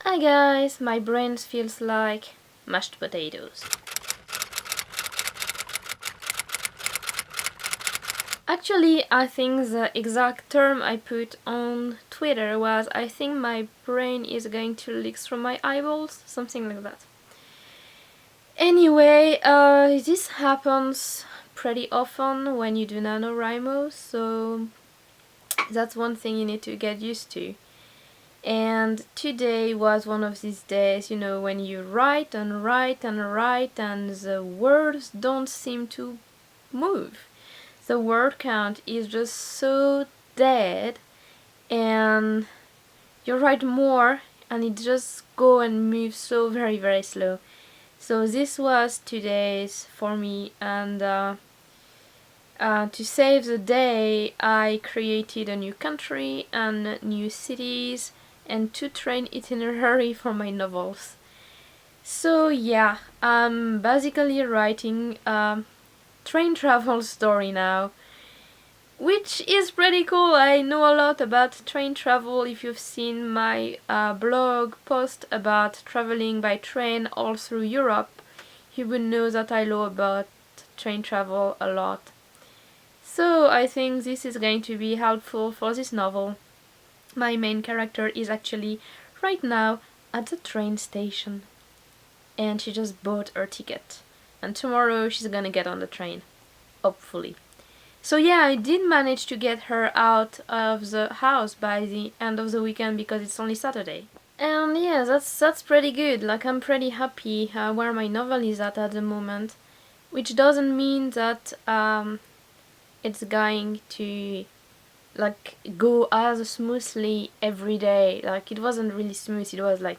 Hi guys, my brain feels like mashed potatoes. Actually, I think the exact term I put on Twitter was I think my brain is going to leak through my eyeballs, something like that. Anyway, this happens pretty often when you do NaNoWriMo, so that's one thing you need to get used to. And today was one of these days, you know, when you write and write and write and the words don't seem to move. The word count is just so dead and you write more and it just go and move so very slow. So this was today's for me, and to save the day I created a new country and new cities and two train itinerary for my novels. So yeah, I'm basically writing a train travel story now, which is pretty cool. I know a lot about train travel. If you've seen my blog post about traveling by train all through Europe, you would know that I know about train travel a lot. So I think this is going to be helpful for this novel. My main character is actually right now at the train station, and she just bought her ticket, and tomorrow she's gonna get on the train, hopefully. So yeah, I did manage to get her out of the house by the end of the weekend because it's only Saturday. And yeah, that's pretty good. Like, I'm pretty happy where my novel is at the moment, which doesn't mean that it's going to like go as smoothly every day. Like, it wasn't really smooth. It was like,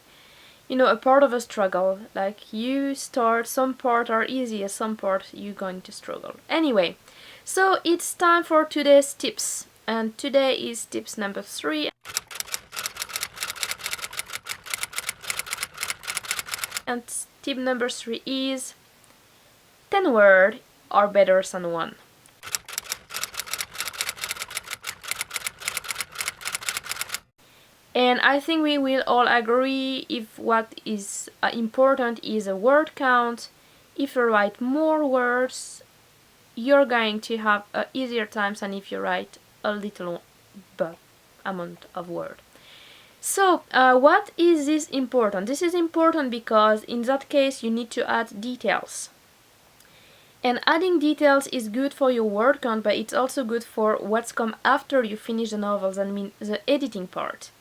you know, a part of a struggle. Like, you start, some part are easy, some part you're going to struggle. Anyway, so it's time for today's tips, and today is tips number 3. And tip number 3 is 10 words are better than 1. And I think we will all agree if what is important is a word count. If you write more words, you're going to have easier times than if you write a little amount of word. So what is this important? This is important because in that case you need to add details. And adding details is good for your word count, but it's also good for what's come after you finish the novels, I mean the editing part.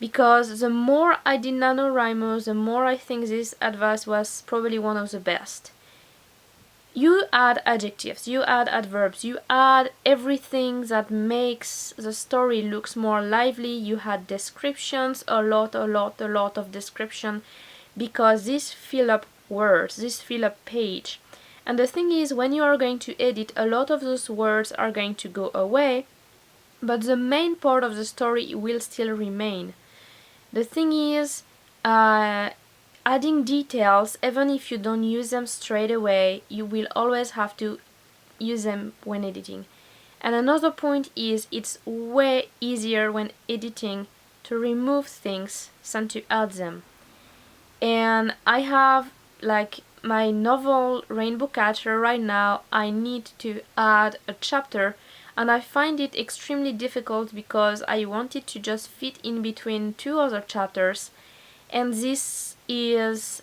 Because the more I did NaNoWriMo, the more I think this advice was probably one of the best. You add adjectives, you add adverbs, you add everything that makes the story looks more lively. You add descriptions, a lot of description, because this fill up words, this fill up page. And the thing is, when you are going to edit, a lot of those words are going to go away, but the main part of the story will still remain. The thing is, adding details, even if you don't use them straight away, you will always have to use them when editing. And another point is, it's way easier when editing to remove things than to add them. And I have, like, my novel Rainbow Catcher right now, I need to add a chapter, and I find it extremely difficult because I want it to just fit in between two other chapters, and this is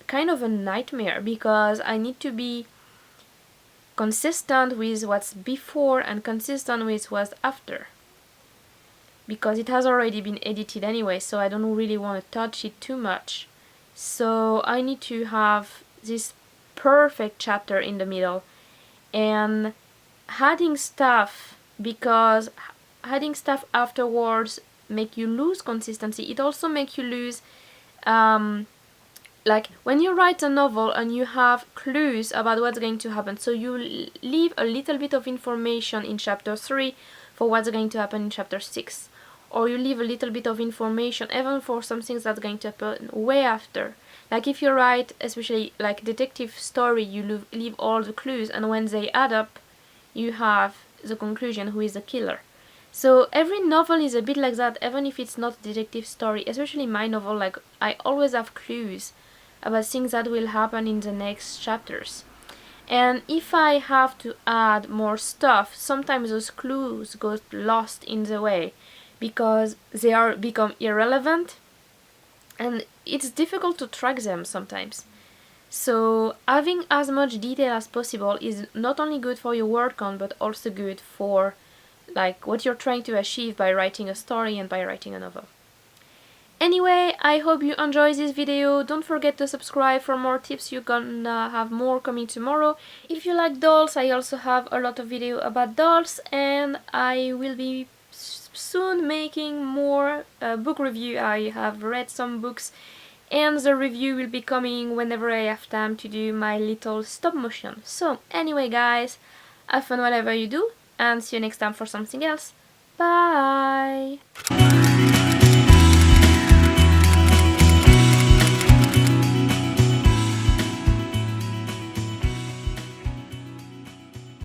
kind of a nightmare because I need to be consistent with what's before and consistent with what's after, because it has already been edited anyway, so I don't really want to touch it too much. So I need to have this perfect chapter in the middle, and adding stuff, because adding stuff afterwards make you lose consistency. It also make you lose like when you write a novel and you have clues about what's going to happen, so you leave a little bit of information in chapter 3 for what's going to happen in chapter 6, or you leave a little bit of information even for some things that's going to happen way after. Like if you write, especially like detective story, you leave all the clues, and when they add up, you have the conclusion, who is the killer. So every novel is a bit like that, even if it's not a detective story. Especially my novel, like I always have clues about things that will happen in the next chapters. And if I have to add more stuff, sometimes those clues go lost in the way because they are become irrelevant, and it's difficult to track them sometimes. So having as much detail as possible is not only good for your word count, but also good for like what you're trying to achieve by writing a story and by writing a novel. Anyway, I hope you enjoyed this video. Don't forget to subscribe for more tips. You're gonna have more coming tomorrow. If you like dolls, I also have a lot of video about dolls, and I will be soon making more book review. I have read some books, and the review will be coming whenever I have time to do my little stop motion. So anyway guys, have fun whatever you do, and see you next time for something else. Bye!